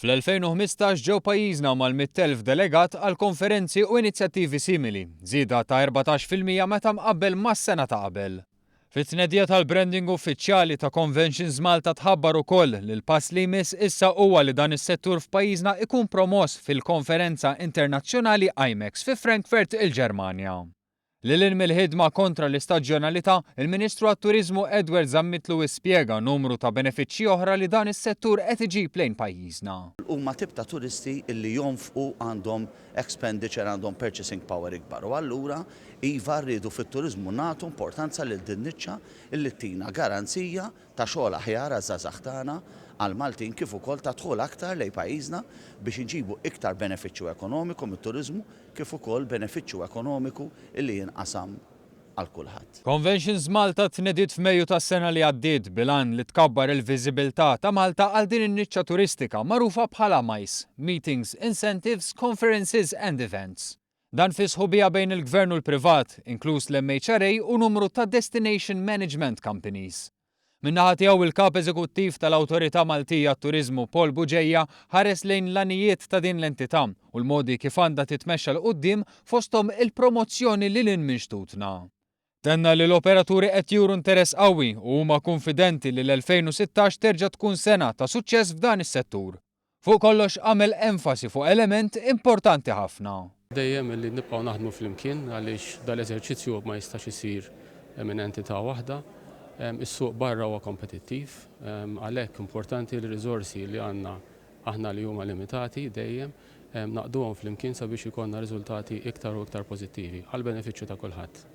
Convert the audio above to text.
Fl-2015 ġew pajjiżna mal-100,000 delegat għal konferenzi u inizjattivi simili, żieda ta' 14% meta mqabbel mas-sena ta' qabel. Fit-tnedija tal-branding uffiċjali ta' Conventions Malta tħabbar ukoll li l-pass li jmiss issa huwa li dan is-settur f'pajjiżna ikun promoss fil-konferenza internazzjonali IMEX fi Frankfurt il-Ġermanja. Lil mill-ħidma kontra l-istaġjonalità, il-Ministru għat-Turiżmu Edward Zammitlu ispjega numru ta' benefiċċji oħra li dan is-settur qed iġib lejn pajjiżna. Huma tip ta' turisti illi jonfqu għandhom expenditure għandhom purchasing power ikbar. U allura iva rridu fit-turiżmu nagħtu importanza lil din niċċa illi tina garanzija ta' xogħol aħjar għaż-żgħażagħ tagħna għal Maltin kif ukoll ta' dħul aktar lejn pajjiżna biex inġibu iktar benefiċċju ekonomiku mit-turiżmu kif ukoll benefiċċju ekonomiku illi jinqasam għal kulħadd. Conventions Malta tnediet f'Mejju tas-sena li għaddiet bilan li tkabbar il-viżibilità ta' Malta għal din in-niċċa turistika magħrufa bħala MICE, Meetings, Incentives, Conferences and Events. Dan fi sħubija bejn il-Gvern u l-privat, inkluż l-MHRA u numru ta' Destination Management Companies. Min-naħa tiegħu il-kap eżekuttiv tal-Awtorità Maltija għat-Turiżmu Paul Buġejja ħares lejn l-anijiet ta' din l-entità u l-modi kif għandha titmexxa l quddiem fosthom il-promozzjoni lil minn xtutna. Tenna li l-operaturi qed juru interess qawwi u huma konfidenti li l-2016 terġa' tkun sena ta' suċċess f'dan is-settur. Fuq kollox għamel enfasi fuq element importanti ħafna. Dejjem li nibqgħu naħdmu flimkien għaliex dal-eżerċizzju ma jistax isir minn entità waħda. Is-suq barra huwa kompetittiv, għalhekk importanti l-riżorsi li għandna aħna li huma limitati dejjem naqduhom flimkien sabiex ikollna riżultati iktar u iktar pożittivi għall benefiċċju ta' kulħadd.